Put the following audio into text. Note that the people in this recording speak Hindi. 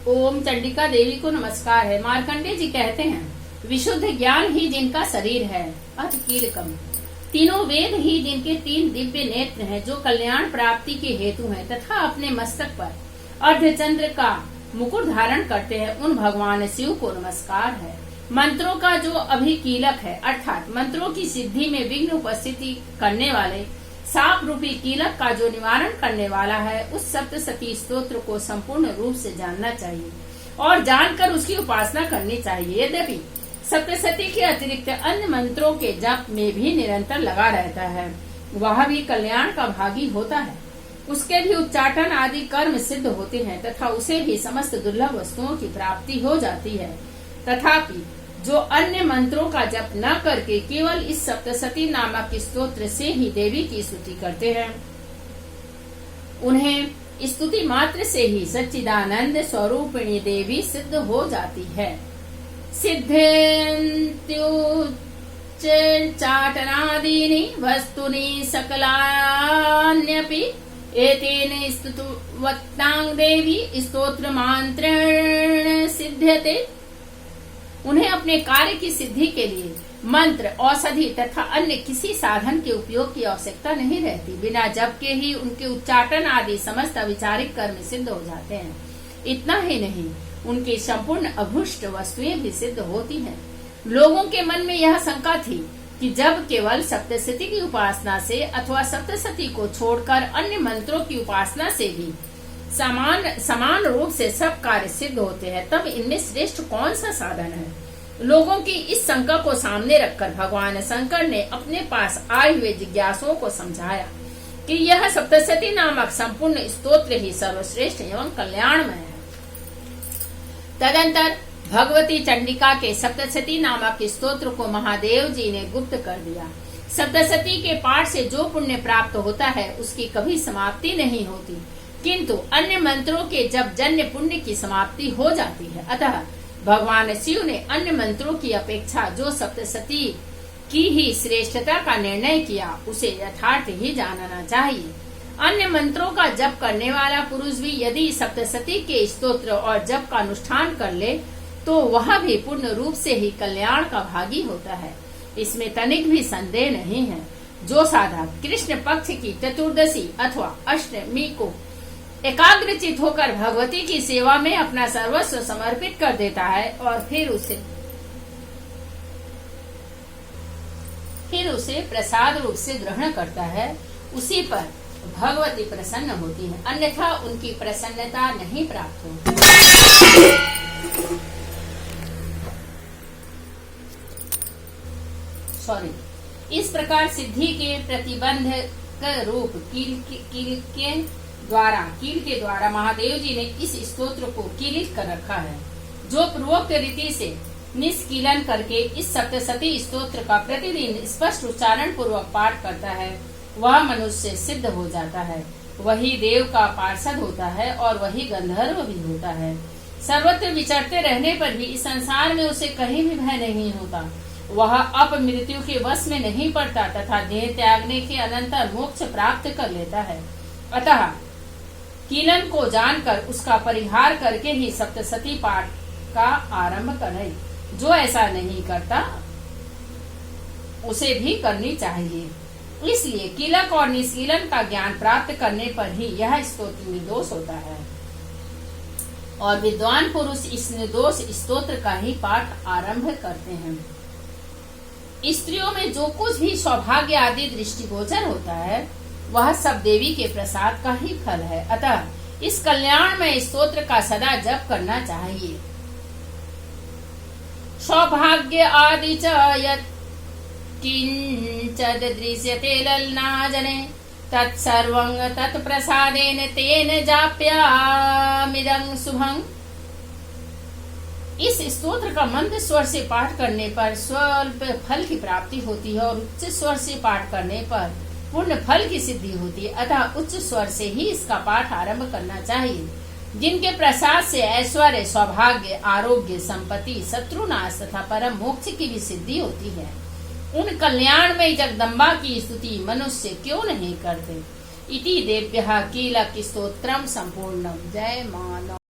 ओम चंडिका देवी को नमस्कार है। मार्कंडेय जी कहते हैं, विशुद्ध ज्ञान ही जिनका शरीर है, अथ कीलकम। तीनों वेद ही जिनके तीन दिव्य नेत्र हैं, जो कल्याण प्राप्ति के हेतु हैं, तथा अपने मस्तक पर अर्धचंद्र का मुकुट धारण करते हैं, उन भगवान शिव को नमस्कार है। मंत्रों का जो अभिकीलक है, अर्थात मंत्रों की सिद्धि में विघ्न उपस्थिति करने वाले साप रूपी कीलक का जो निवारण करने वाला है, उस सप्तशती स्तोत्र को संपूर्ण रूप से जानना चाहिए और जानकर उसकी उपासना करनी चाहिए। यद्यपि सप्तशती के अतिरिक्त अन्य मंत्रों के जप में भी निरंतर लगा रहता है, वह भी कल्याण का भागी होता है। उसके भी उच्चाटन आदि कर्म सिद्ध होते हैं तथा उसे भी समस्त दुर्लभ वस्तुओं की प्राप्ति हो जाती है। तथापि जो अन्य मंत्रों का जप न करके केवल इस सप्तशती नामक स्तोत्र से ही देवी की स्तुति करते हैं, उन्हें स्तुति मात्र से ही सच्चिदानंद स्वरूपिणी देवी सिद्ध हो जाती है। सिद्धेन्त्युच्चाटनादीनि वस्तुनि सकलान्यपि एतेन स्तुतवतां देवी स्तोत्र मंत्रेण सिद्ध्यते। उन्हें अपने कार्य की सिद्धि के लिए मंत्र, औषधि तथा अन्य किसी साधन के उपयोग की आवश्यकता नहीं रहती। बिना जप के ही उनके उच्चाटन आदि समस्त अविचारिक कर्म सिद्ध हो जाते हैं। इतना ही नहीं, उनकी संपूर्ण अभुष्ट वस्तुएं भी सिद्ध होती हैं। लोगों के मन में यह शंका थी कि जब केवल सप्तशती की उपासना से अथवा सप्तशती को छोड़कर अन्य मंत्रों की उपासना से भी समान रूप से सब कार्य सिद्ध होते हैं, तब इनमें श्रेष्ठ कौन सा साधन है। लोगों की इस शंका को सामने रखकर भगवान शंकर ने अपने पास आए हुए जिज्ञासुओं को समझाया कि यह सप्तशती नामक संपूर्ण स्तोत्र ही सर्वश्रेष्ठ एवं कल्याणमय है। तदंतर भगवती चंडिका के सप्तशती नामक स्तोत्र को महादेव जी ने गुप्त कर दिया। सप्तशती के पाठ से जो पुण्य प्राप्त होता है, उसकी कभी समाप्ति नहीं होती, किंतु अन्य मंत्रों के जप जन्य पुण्य की समाप्ति हो जाती है। अतः भगवान शिव ने अन्य मंत्रों की अपेक्षा जो सप्तशती की ही श्रेष्ठता का निर्णय किया, उसे यथार्थ ही जानना चाहिए। अन्य मंत्रों का जप करने वाला पुरुष भी यदि सप्तशती के स्तोत्र और जप का अनुष्ठान कर ले, तो वह भी पूर्ण रूप से ही कल्याण का भागी होता है। इसमें तनिक भी संदेह नहीं है। जो साधक कृष्ण पक्ष की चतुर्दशी अथवा अष्टमी को एकाग्रचित होकर भगवती की सेवा में अपना सर्वस्व समर्पित कर देता है और फिर उसे प्रसाद रूप से ग्रहण करता है, उसी पर भगवती प्रसन्न होती है, अन्यथा उनकी प्रसन्नता नहीं प्राप्त होती। इस प्रकार सिद्धि के प्रतिबंधक रूप कील के द्वारा महादेव जी ने इस स्तोत्र को कीलित कर रखा है। जो पूर्वोक्त रीति से निष्कीलन करके इस सप्तशती स्तोत्र का प्रतिदिन स्पष्ट उच्चारण पूर्वक पाठ करता है, वह मनुष्य सिद्ध हो जाता है, वही देव का पार्षद होता है और वही गंधर्व भी होता है। सर्वत्र विचरते रहने पर भी इस संसार में उसे कहीं भी भय नहीं होता। वह अपमृत्यु के वश में नहीं पड़ता तथा देह त्यागने के अनंतर मोक्ष प्राप्त कर लेता है। अतः कीलन को जानकर उसका परिहार करके ही सप्तशती पाठ का आरंभ करें। जो ऐसा नहीं करता, उसे भी करनी चाहिए। इसलिए कीलक और निष्कीलन का ज्ञान प्राप्त करने पर ही यह स्तोत्र निर्दोष होता है और विद्वान पुरुष इस निर्दोष स्तोत्र का ही पाठ आरंभ करते हैं। स्त्रियों में जो कुछ भी सौभाग्य आदि दृष्टिगोचर होता है, वह सब देवी के प्रसाद का ही फल है। अतः इस कल्याण में स्तोत्र का सदा जप करना चाहिए। सौभाग्य आदि च यत् किंचिद दृश्यते ललनाजने तत्सर्वं तत्प्रसादेन तेन जाप्यामिदं शुभं। इस स्तोत्र का मंद स्वर से पाठ करने पर स्वल्प फल की प्राप्ति होती है और उच्च स्वर से पाठ करने पर पूर्ण फल की सिद्धि होती है। अतः उच्च स्वर से ही इसका पाठ आरंभ करना चाहिए। जिनके प्रसाद से ऐश्वर्य, सौभाग्य, आरोग्य, संपत्ति, शत्रुनाश तथा परम मोक्ष की भी सिद्धि होती है, उन कल्याण में जगदम्बा की स्तुति मनुष्य क्यों नहीं करते। इति देव्यः कीलक स्तोत्रम संपूर्णम। जय मानव।